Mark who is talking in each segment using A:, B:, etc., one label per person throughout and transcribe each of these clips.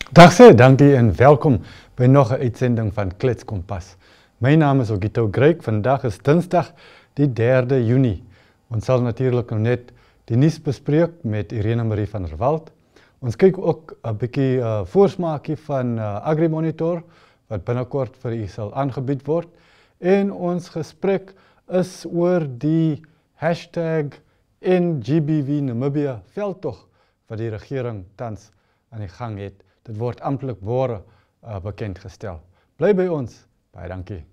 A: Dag sê, dankie en welkom by nog 'n uitsending van Klets Kompas. My naam is Ogito Greek. Vandag is Dinsdag die 3de Junie. Ons sal natuurlik nou net die nuus bespreek met Irene Marie van der Walt. Ons kyk ook 'n bietjie voorsmaakie van AgriMonitor wat binnekort vir u sal aangebied word. En ons gesprek is oor die #NGBV Namibia veldtog wat die regering tans aan die gang het. Dit word amptelik môre bekendgestel. Bly by ons. Baie dankie.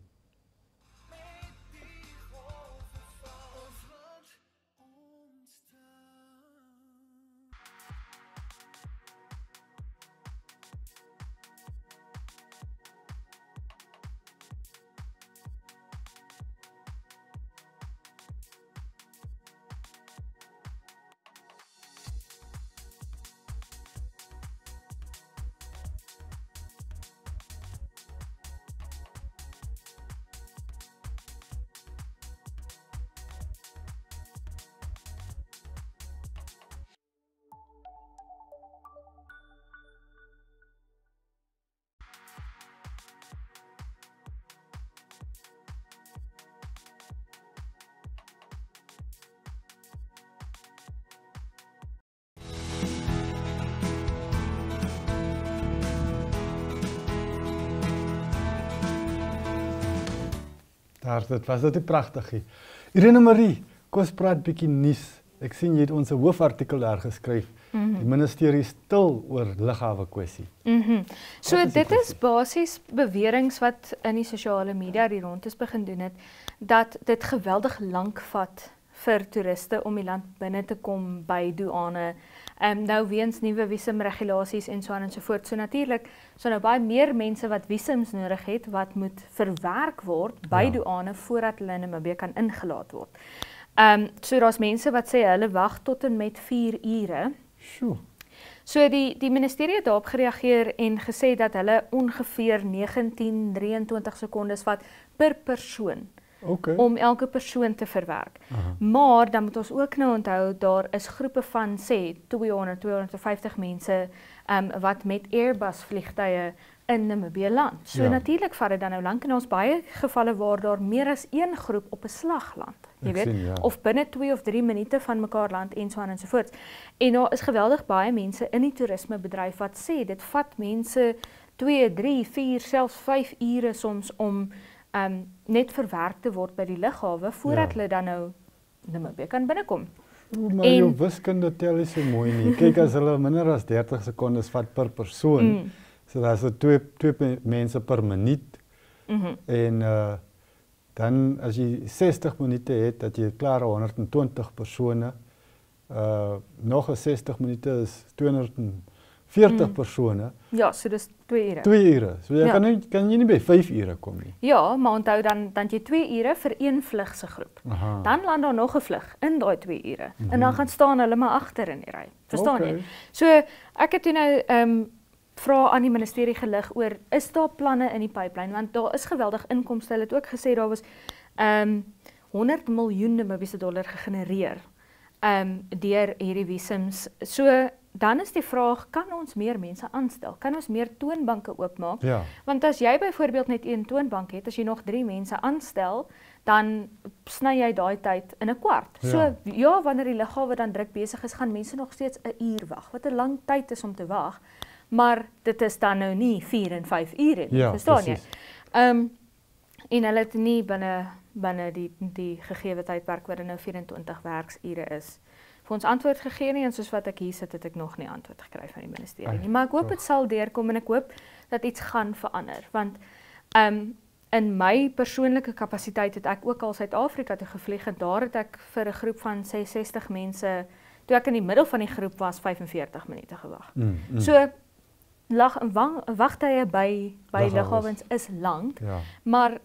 A: Dit was dit pragtig. Irene Marie, kom ons praat bietjie nuus. Ek sien jy het ons 'n hoofartikel daar geskryf. Die ministerie stil oor lughawe kwessie.
B: So dit is basies beweringe wat in die sosiale media die rond is begin doen het, dat dit geweldig lank vat vir toeriste om die land binne te kom by douane. Nou weens nuwe visumregulasies en so aan en so voort. So natuurlik, so nou baie meer mense wat visums nodig het wat moet verwerk word by douane voordat hulle in Namibië kan ingelaat word. So daar's mense wat sê hulle wag tot en met 4 ure. So die ministerie het daarop gereageer en gesê dat hulle ongeveer 19-23 sekondes vat per persoon. Om elke persoon te verwerk. Maar dan moet ons ook nou onthou, daar is groepe van sê 200-250 mense wat met Airbus vliegtuie in Namibië land. So natuurlik vat dit dan nou lank en ons baie gevalle waar daar meer as een groep op 'n slag land. Jy weet, of binne 2 of 3 minute van mekaar land en so aan en so voort. En daar is geweldig baie mense in die toerismebedryf wat sê dit vat mense 2, 3, 4, selfs 5 ure soms om net verwerk te word by die lughawe voordat hulle dan nou Namibië kan binnekom.
A: Maar jou wiskunde tel is so mooi nie. Kyk, as hulle minder as 30 sekondes vat per persoon, so daar is 2 mense per minuut. En dan as jy 60 minute het, dat jy klaar 120 persone, nog 60 minute is 240 persone.
B: Ja, so dis 2 ure.
A: 2 ure. So jy kan jy nie by 5 ure kom nie.
B: Ja, maar onthou dan jy 2 ure vir een vlug se groep. Dan land daar nog 'n vlug in daai 2 ure. En dan gaan staan hulle maar agter in die ry. Verstaan jy? So ek het toe nou vra aan die ministerie gelig oor, is daar planne in die pipeline? Want daar is geweldig inkomste. Hulle het ook gesê daar was 100 miljoen Namibiese dollar gegenereer deur hierdie visums. So dan is die vraag, kan ons meer mense aanstel? Kan ons meer toonbanke oopmaak? Want as jy byvoorbeeld net 1 toonbank het, as jy nog 3 mense aanstel, dan sny jy daai tyd in 'n kwart. So wanneer die lughawe dan druk besig is, gaan mense nog steeds 1 uur wag. Wat 'n lang tyd is om te wag. Maar dit is dan nou nie 4 en 5 ure nie, verstaan jy? En hulle het nie binne die gegeewe tydperk wat nou 24 werksure is, vir ons antwoord gegee nie, en soos wat ek hier sit, het ek nog nie antwoord gekry van die ministerie nie. Maar ek hoop dit sal deurkom en ek hoop dat iets gaan verander, want in my persoonlike kapasiteit het ek ook al Suid-Afrika toe gevlieg en daar het ek vir 'n groep van 60 mense, toe ek in die middel van die groep was, 45 minute gewag. So wagtye by lughawens is lank, maar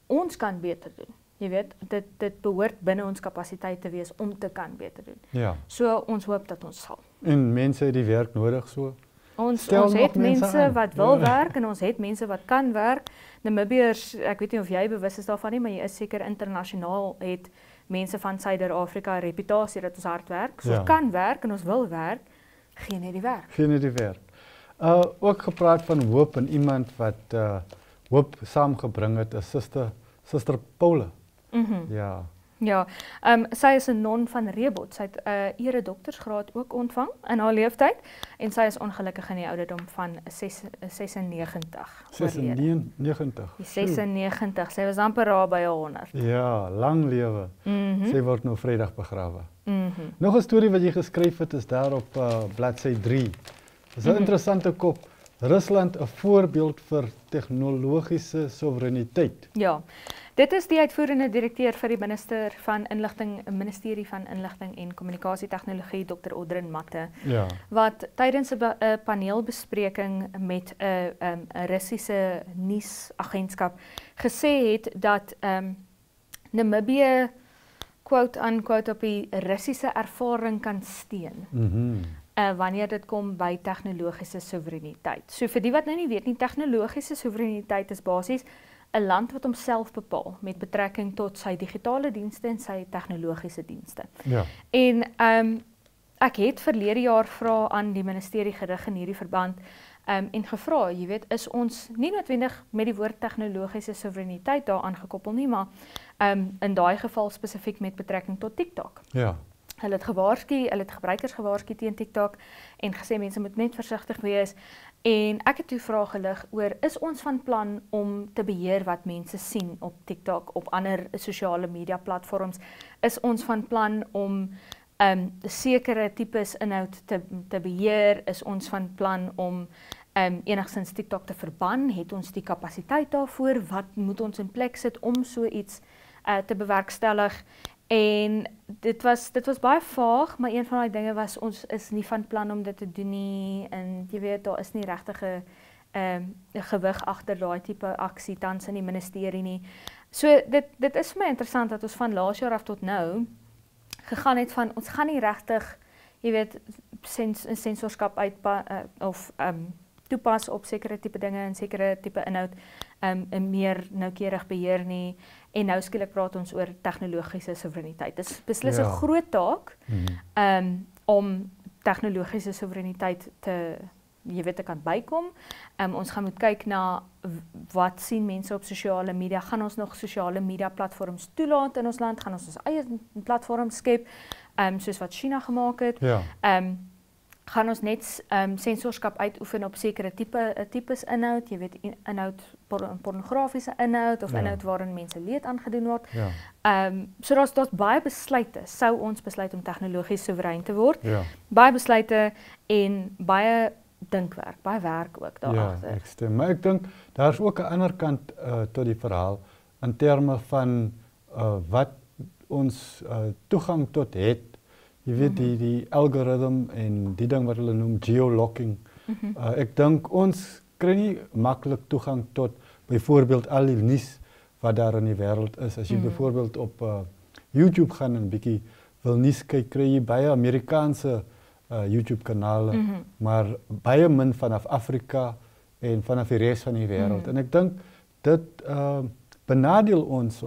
B: ons kan beter doen. Jy weet, dit behoort binne ons kapasiteit te wees om te kan beter doen. So ons hoop dat ons sal.
A: En mense het die werk nodig so?
B: Ons het mense wat wil werk en ons het mense wat kan werk. Namibiërs, ek weet nie of jy bewus is daarvan nie, maar jy is seker internasionaal het mense van Suider-Afrika 'n reputasie dat ons hard werk. So ons kan werk en ons wil werk, geen net die werk.
A: Geen net die werk. Ook gepraat van hoop en iemand wat hoop saamgebring het, is Suster Paula. Ja.
B: Ja, sy is 'n non van Rebot. Sy het 'n eredoktersgraad ook ontvang in haar leeftyd en sy is ongelukkig in die ouderdom van 96.
A: 96.
B: 96. Sy was amper daar by 100.
A: Ja, lang lewe. Sy word nou Vrydag begrawe. Nog 'n storie wat jy geskryf het is daar op bladsy 3. Dis 'n interessante kop. Rusland 'n voorbeeld vir tegnologiese soewereiniteit.
B: Ja. Dit is die uitvoerende direkteur vir die Ministerie van Inligting en Kommunikasietegnologie, Dr. Audrin Matte, wat tydens 'n paneelbespreking met 'n Russiese nuusagentskap gesê het dat Namibië quote-unquote op die Russiese ervaring kan steun. Wanneer dit kom by tegnologiese soewereiniteit. So vir die wat nou nie weet nie, tegnologiese soewereiniteit is basies 'n land wat homself bepaal met betrekking tot sy digitale dienste en sy tegnologiese dienste.
A: Ja.
B: En ek het verlede jaar vra aan die ministerie gerig in hierdie verband en gevra, jy weet, is ons nie noodwendig met die woord tegnologiese soewereiniteit daaraan gekoppel nie, maar in daai geval spesifiek met betrekking tot TikTok.
A: Ja.
B: Hulle het gebruikers gewaarsku teen TikTok en gesê mense moet net versigtig wees. En ek het toe vrae gelig oor, is ons van plan om te beheer wat mense sien op TikTok, op ander sosiale media platforms? Is ons van plan om sekere tipes inhoud te beheer? Is ons van plan om enigstens TikTok te verban? Het ons die kapasiteit daarvoor? Wat moet ons in plek sit om so iets te bewerkstellig? En dit was baie vaag, maar een van die dinge was, ons is nie van plan om dit te doen nie, en jy weet, daar is nie regtige gewig agter daai tipe aksie tans in die ministerie nie. So dit is vir my interessant dat ons van laas jaar af tot nou gegaan het van, ons gaan nie regtig, jy weet, sensorskap toepas op sekere tipe dinge en sekere tipe inhoud en meer noukeurig beheer nie. En nou skielik praat ons oor tegnologiese soewereiniteit. Dit is beslis 'n groot taak om tegnologiese soewereiniteit te kan bykom. Ons gaan moet kyk na wat sien mense op sosiale media. Gaan ons nog sosiale media platforms toelaat in ons land? Gaan ons eie platforms skep, soos wat China gemaak het? Gaan ons net sensorskap uitoefen op sekere tipes inhoud, jy weet, pornografiese inhoud of inhoud waarin mense leed aangedoen word. So daar's baie besluite, sou ons besluit om tegnologies soewerein te word. Baie besluite en baie dinkwerk, baie werk ook daar agter.
A: Ja, ek stem. Maar ek dink daar's ook 'n ander kant tot die verhaal in terme van wat ons toegang tot het. Jy weet, die algoritme en die ding wat hulle noem geolocking. Ek dink ons kry nie maklik toegang tot byvoorbeeld al die nuus wat daar in die wêreld is. As jy byvoorbeeld op YouTube gaan en 'n bietjie wil nuus kyk, kry jy baie Amerikaanse YouTube kanale, maar baie min vanaf Afrika en vanaf die res van die wêreld. En ek dink dit benadeel ons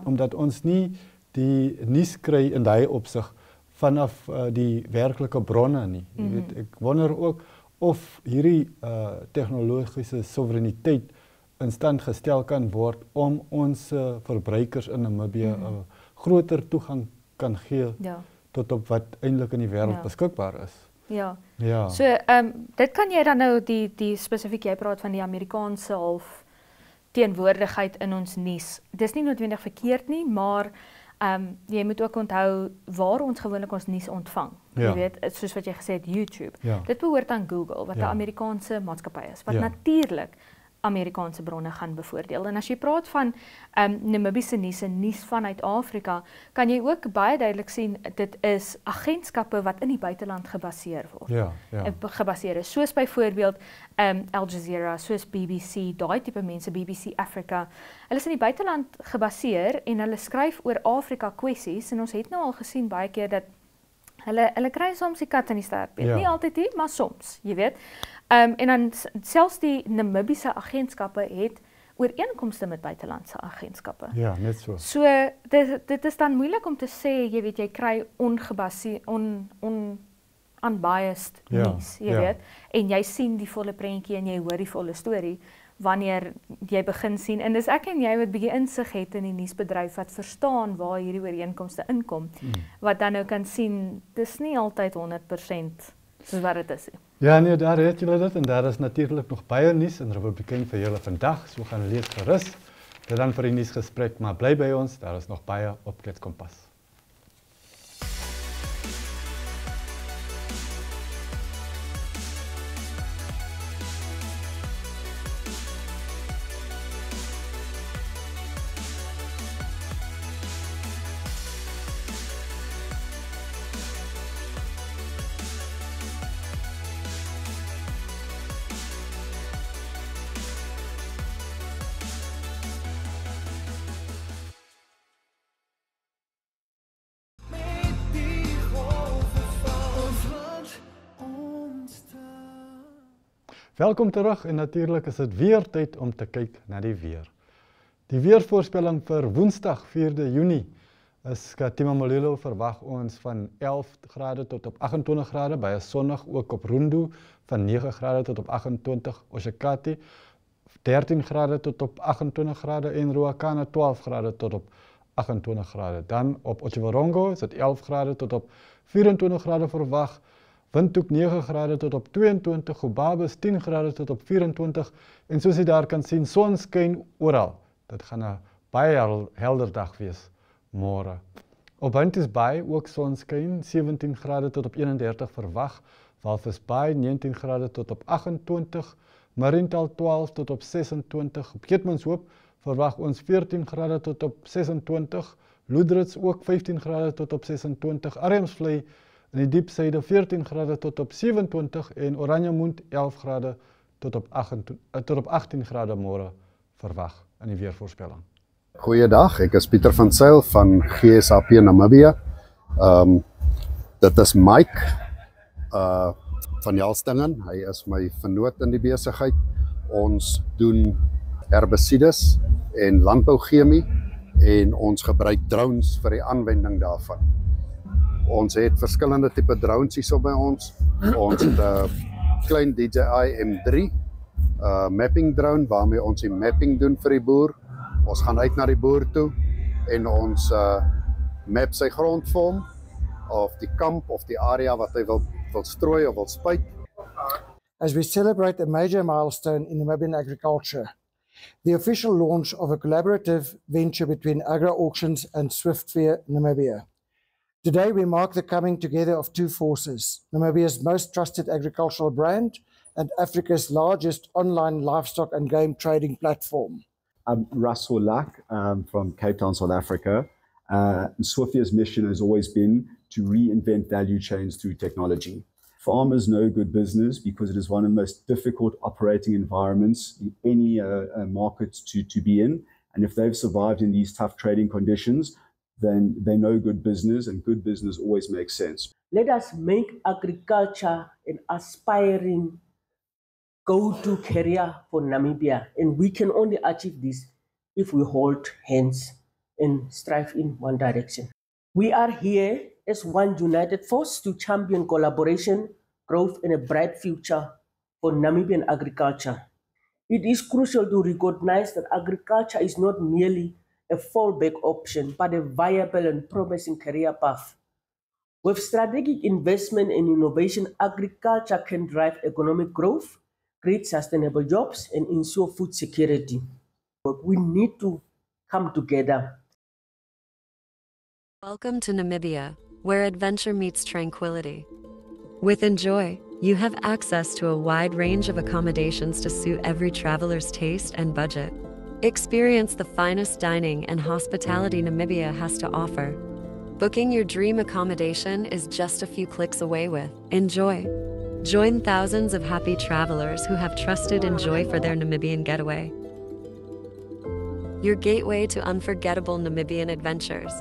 A: omdat ons nie die nuus kry in daai opsig vanaf die werklike bronne nie. Jy weet, ek wonder ook of hierdie tegnologiese soewereiniteit in stand gestel kan word om ons verbruikers in Namibië groter toegang kan gee tot op wat eintlik in die wêreld beskikbaar is.
B: Ja. So dit kan jy dan nou die spesifiek jy praat van die Amerikaanse half teenwoordigheid in ons nuus. Dis nie noodwendig verkeerd nie, maar jy moet ook onthou waar ons gewoonlik ons nuus ontvang. Jy weet, soos wat jy gesê het, YouTube. Dit behoort aan Google, wat 'n Amerikaanse maatskappy is, wat natuurlik Amerikaanse bronne gaan bevoordeel. En as jy praat van Namibiese nuus vanuit Afrika, kan jy ook baie duidelik sien, dit is agentskappe wat in die buiteland gebaseer word. Gebaseer is, soos byvoorbeeld Al Jazeera, soos BBC, daai tipe mense, BBC Africa. Hulle is in die buiteland gebaseer en hulle skryf oor Afrika kwessies, en ons het nou al gesien baie keer dat hulle kry soms die kat in die stert. Nie altyd nie, maar soms, jy weet. En dan selfs die Namibiese agentskappe het ooreenkomste met buitelandse agentskappe.
A: Ja, net so.
B: So dit is dan moeilik om te sê, jy weet, jy kry unbiased nuus, jy weet, en jy sien die volle prentjie en jy hoor die volle storie wanneer jy begin sien, en dis ek en jy wat bietjie insig het in die nuusbedryf wat verstaan waar hierdie ooreenkomste inkom, wat dan nou kan sien, dis nie altyd 100% soos wat dit is.
A: Ja nee, daar het julle dit, en daar is natuurlik nog baie nuus in Republikein vir julle vandag, so gaan lees gerus, dit dan vir die nuusgesprek, maar bly by ons, daar is nog baie op Klets Kompas. Welkom terug, en natuurlijk is het weer tyd om te kyk na die weer. Die weervoorspelling vir Woensdag 4de Junie is Katima Molelo verwag ons van 11 grade tot op 28 grade, baie sonnig ook op Rundu, van 9 grade tot op 28, Oshakati 13 grade tot op 28 grade en Ruacana 12 grade tot op 28 grade. Dan op Otjiwarongo is het 11 grade tot op 24 grade verwag, Windhoek 9 grade tot op 22, Gobabis 10 grade tot op 24 en soos jy daar kan sien, son skyn oral. Dit gaan 'n baie helder dag wees môre. Op Buntjes Bay ook son skyn, 17 grade tot op 31 verwag, Walvis Bay 19 grade tot op 28, Mariental 12 tot op 26, op Keetmanshoop verwag ons 14 grade tot op 26, Loedrits ook 15 grade tot op 26, Armsvlei in die diepsyde 14 grade tot op 27 en Oranjemund 11 grade tot op 18 grade môre verwag in die weervoorspelling.
C: Goeiedag, ek is Pieter van Zyl van GSAP Namibia. Dit is Mike van Jalstingen, hy is my vernoot in die besigheid. Ons doen herbisides en landbouchemie en ons gebruik drones vir die aanwending daarvan. Ons het verskillende tipe drones hier so by ons. Ons het 'n klein DJI M3 mapping drone waarmee ons die mapping doen vir die boer. Ons gaan uit na die boer toe en ons map sy grondvorm of die kamp of die area wat hy wil strooi of wil spuit.
D: As we celebrate a major milestone in Namibian agriculture, the official launch of a collaborative venture between Agri-Auctions and Swiftfair Namibia. Today we mark the coming together of two forces, Namibia's most trusted agricultural brand and Africa's largest online livestock and game trading platform.
E: I'm Russell Luck from Cape Town, South Africa. Swiftfair's mission has always been to reinvent value chains through technology. Farmers know good business because it is one of the most difficult operating environments in any market to be in. And if they've survived in these tough trading conditions, then they know good business, and good business always makes sense.
F: Let us make agriculture an aspiring go-to career for Namibia, and we can only achieve this if we hold hands and strive in one direction. We are here as one united force to champion collaboration, growth, and a bright future for Namibian agriculture. It is crucial to recognize that agriculture is not merely a fallback option, but a viable and promising career path. With strategic investment and innovation, agriculture can drive economic growth, create sustainable jobs, and ensure food security. But we need to come together.
G: Welcome to Namibia, where adventure meets tranquility. With Enjoy, you have access to a wide range of accommodations to suit every traveler's taste and budget. Experience the finest dining and hospitality Namibia has to offer. Booking your dream accommodation is just a few clicks away with Enjoy. Join thousands of happy travelers who have trusted Enjoy for their Namibian getaway. Your gateway to unforgettable Namibian adventures.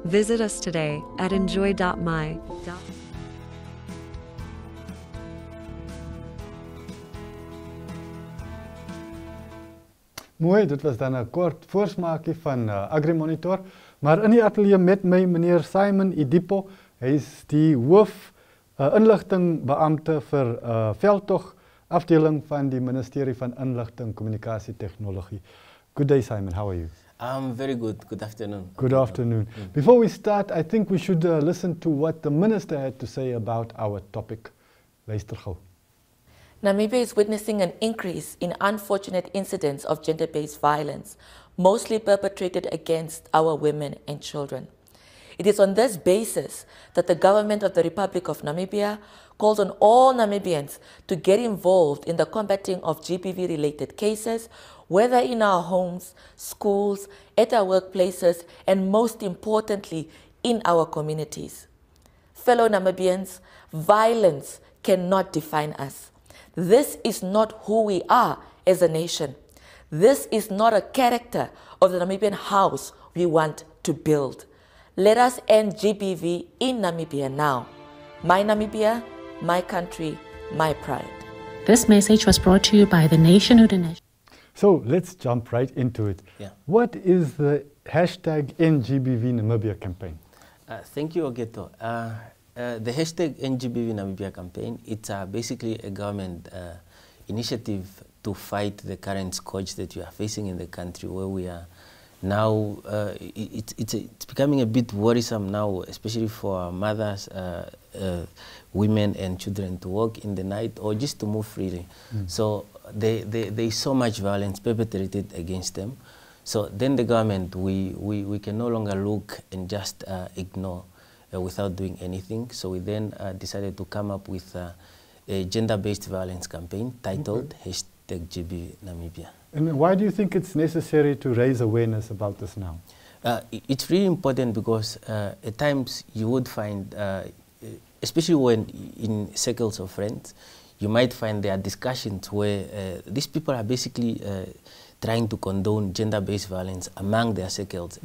G: Visit us today at enjoy.my.
A: Mooi, dit was dan 'n kort voorsmaakie van AgriMonitor, maar in die ateljee met my meneer Simon Idipo, hy is die hoof inligtingbeampte vir veldtog afdeling van die Ministerie van Inligting Kommunikasie Tegnologie. Good day, Simon. How are you?
H: I'm very good. Good afternoon.
A: Good afternoon. Before we start, I think we should listen to what the minister had to say about our topic. Luister gou.
I: Namibia is witnessing an increase in unfortunate incidents of gender-based violence, mostly perpetrated against our women and children. It is on this basis that the government of the Republic of Namibia calls on all Namibians to get involved in the combating of GBV-related cases, whether in our homes, schools, at our workplaces, and most importantly, in our communities. Fellow Namibians, violence cannot define us. This is not who we are as a nation. This is not a character of the Namibian house we want to build. Let us end GBV in Namibia now. My Namibia, my country, my pride.
J: This message was brought to you by the Nationhood Initiative.
A: So let's jump right into it.
H: Yeah.
A: What is the hashtag NGBV Namibia campaign?
H: Thank you, Ogeto. The hashtag NGBV Namibia campaign, it's basically a government initiative to fight the current scourge that we are facing in the country, where we are now, it's becoming a bit worrisome now, especially for mothers, women and children to walk in the night or just to move freely. So there is so much violence perpetrated against them. So then the government, we can no longer look and just ignore without doing anything. So we then decided to come up with a gender-based violence campaign titled #GBV Namibia.
A: And why do you think it's necessary to raise awareness about this now?
H: It's really important because at times you would find, especially when in circles of friends, you might find there are discussions where these people are basically trying to condone gender-based violence among their circles,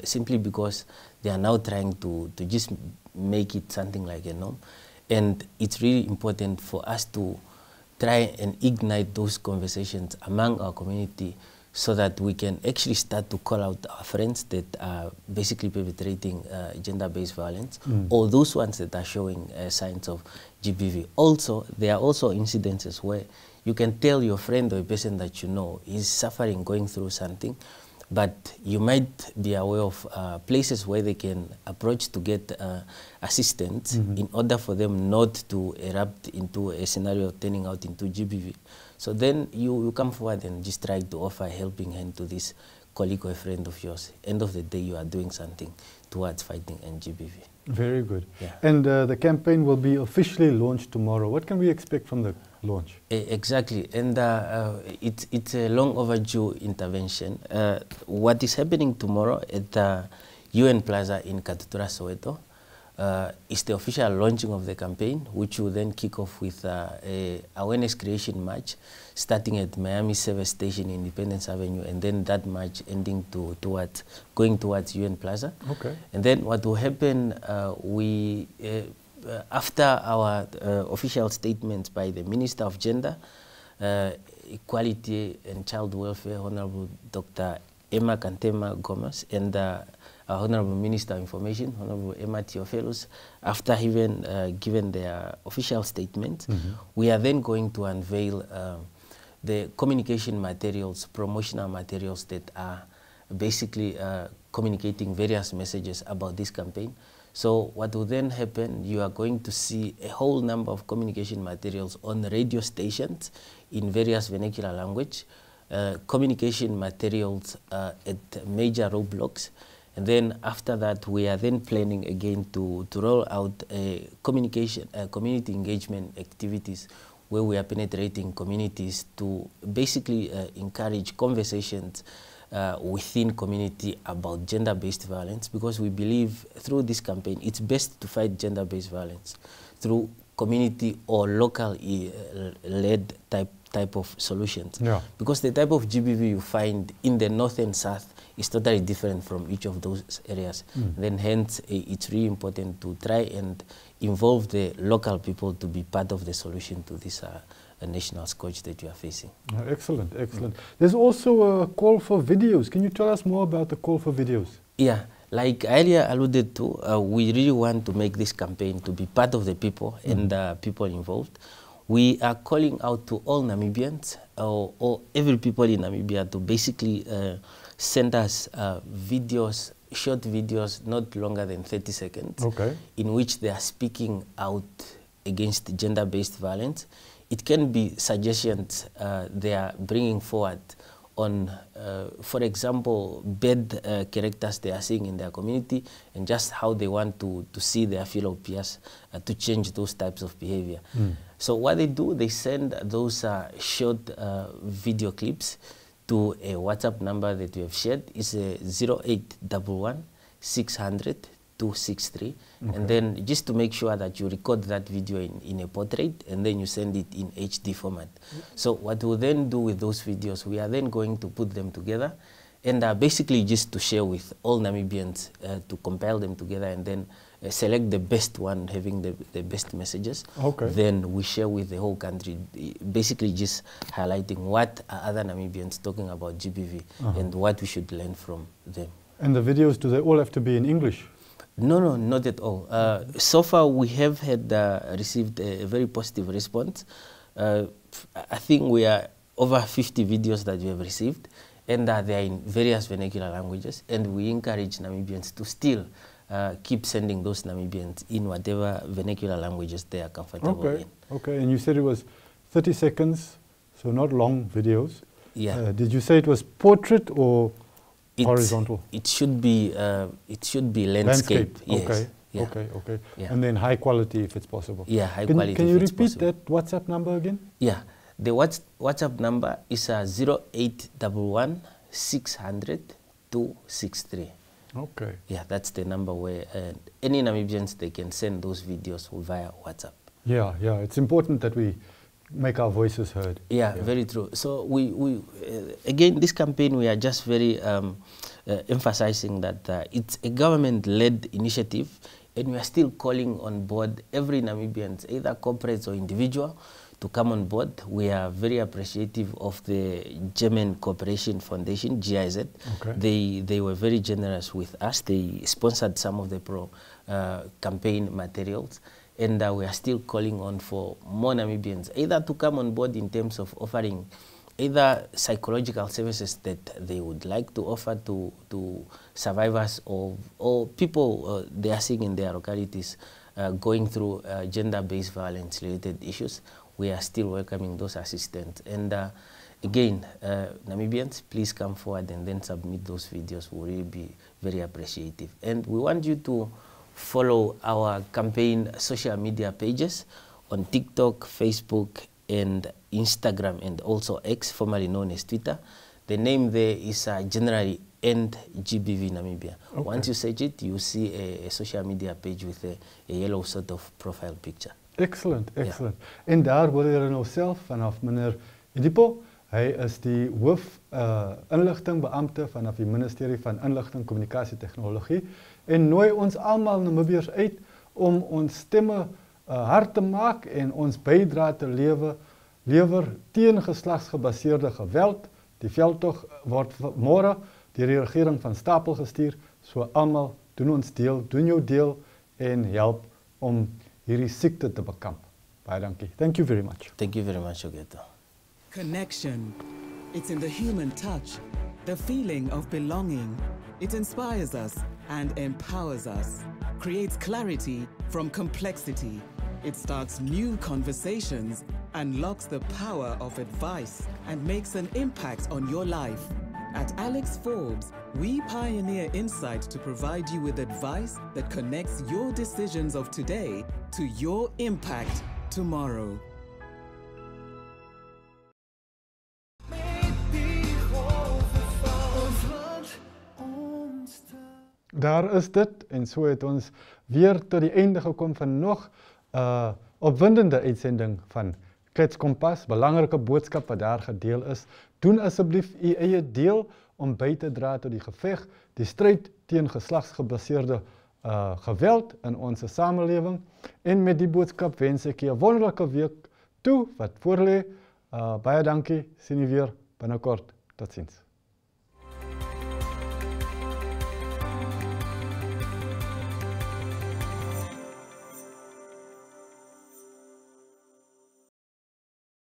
H: simply because they are now trying to just make it something like a norm. And it's really important for us to try and ignite those conversations among our community so that we can actually start to call out our friends that are basically perpetrating gender-based violence, or those ones that are showing signs of GBV. Also, there are also incidences where you can tell your friend or a person that you know is suffering, going through something, but you might be aware of places where they can approach to get assistance in order for them not to erupt into a scenario turning out into GBV. So then you come forward and just try to offer a helping hand to this colleague or a friend of yours. End of the day, you are doing something towards fighting GBV.
A: Very good.
H: Yeah.
A: And the campaign will be officially launched tomorrow. What can we expect from the launch?
H: Exactly, and it's a long overdue intervention. What is happening tomorrow at the UN Plaza in Katutura, Soweto, is the official launching of the campaign, which will then kick off with a awareness creation march starting at Miami Service Station, Independence Avenue, and then that march ending going towards UN Plaza.
A: Okay.
H: And then what will happen, after our official statements by the Minister of Gender, Equality and Child Welfare, Honorable Dr. Emma Kantema Gomez, and Honorable Minister of Information, Honorable Emma Theophilus, after even given their official statement, we are then going to unveil the communication materials, promotional materials that are basically communicating various messages about this campaign. So what will then happen, you are going to see a whole number of communication materials on radio stations in various vernacular language, communication materials at major roadblocks, and then after that we are then planning again to roll out community engagement activities where we are penetrating communities to basically encourage conversations within community about gender-based violence, because we believe through this campaign it's best to fight gender-based violence through community or local led type of solutions.
A: Yeah.
H: Because the type of GBV you find in the north and south is totally different from each of those areas. Then hence it's really important to try and involve the local people to be part of the solution to this national scourge that we are facing.
A: Oh, excellent, excellent. There's also a call for videos. Can you tell us more about the call for videos?
H: Yeah, like I earlier alluded to, we really want to make this campaign to be part of the people and the people involved. We are calling out to all Namibians or every people in Namibia to basically send us videos, short videos, not longer than 30 seconds, in which they are speaking out against gender-based violence. It can be suggestions they are bringing forward on, for example, bad characters they are seeing in their community and just how they want to see their fellow peers to change those types of behavior. So what they do, they send those short video clips to a WhatsApp number that we have shared. It's 0811 600 263, and then just to make sure that you record that video in a portrait and then you send it in HD format. So what we'll then do with those videos, we are then going to put them together and basically just to share with all Namibians to compile them together and then select the best one having the best messages. Then we share with the whole country, basically just highlighting what are other Namibians talking about GBV and what we should learn from them.
A: And the videos, do they all have to be in English?
H: No, not at all. So far, we have had received a very positive response. I think we are over 50 videos that we have received, and they are in various vernacular languages. And we encourage Namibians to still keep sending those Namibians in whatever vernacular languages they are comfortable in.
A: Okay, and you said it was 30 seconds, so not long videos.
H: Yeah.
A: Did you say it was portrait or horizontal?
H: It should be landscape. Yes.
A: Okay.
H: Yeah.
A: Okay.
H: Yeah.
A: And then high quality if it's possible.
H: Yeah, high quality.
A: Can you repeat that WhatsApp number again?
H: Yeah. The WhatsApp number is 0811 600 263.
A: Okay.
H: Yeah, that's the number where any Namibians, they can send those videos via WhatsApp.
A: Yeah. It's important that we make our voices heard.
H: Yeah, very true. So we again, this campaign, we are just very emphasizing that it's a government-led initiative, and we are still calling on board every Namibian, either corporates or individual, to come on board. We are very appreciative of the German Cooperation Foundation, GIZ. They were very generous with us. They sponsored some of the campaign materials. And we are still calling on for more Namibians, either to come on board in terms of offering either psychological services that they would like to offer to survivors or people they are seeing in their localities going through gender-based violence-related issues. We are still welcoming those assistants. And again, Namibians, please come forward and then submit those videos. We'll really be very appreciative. And we want you to follow our campaign social media pages on TikTok, Facebook, and Instagram, and also X, formerly known as Twitter. The name there is generally End GBV Namibia. Once you search it, you see a social media page with a yellow sort of profile picture.
A: Excellent. En daar hoor jy nou self vanaf meneer Edipo. Hy is die hoof inligtingbeampte vanaf die Ministerie van Inligting, Kommunikasie, Tegnologie en nooi ons almal Namibiërs uit om ons stemme hard te maak en ons bydrae te lewer teen geslagsgebaseerde geweld. Die veldtog word môre deur die regering van stapel gestuur, so almal doen ons deel, doen jou deel en help om hierdie siekte te bekamp. Baie dankie. Thank you very much.
H: Thank you very much, Ogeto.
K: Connection. It's in the human touch, the feeling of belonging. It inspires us and empowers us, creates clarity from complexity. It starts new conversations, unlocks the power of advice, and makes an impact on your life. At Alex Forbes, we pioneer insight to provide you with advice that connects your decisions of today to your impact tomorrow.
A: Daar is dit en so het ons weer tot die einde gekom van nog opwindende uitsending van Klets Kompas, belangrike boodskap wat daar gedeel is. Doen asseblief u eie deel om by te dra tot die geveg, die stryd teen geslagsgebaseerde geweld in ons samelewing. En met die boodskap wens ek u 'n wonderlike week toe wat voor lê. Baie dankie, sien u weer binnekort. Totsiens.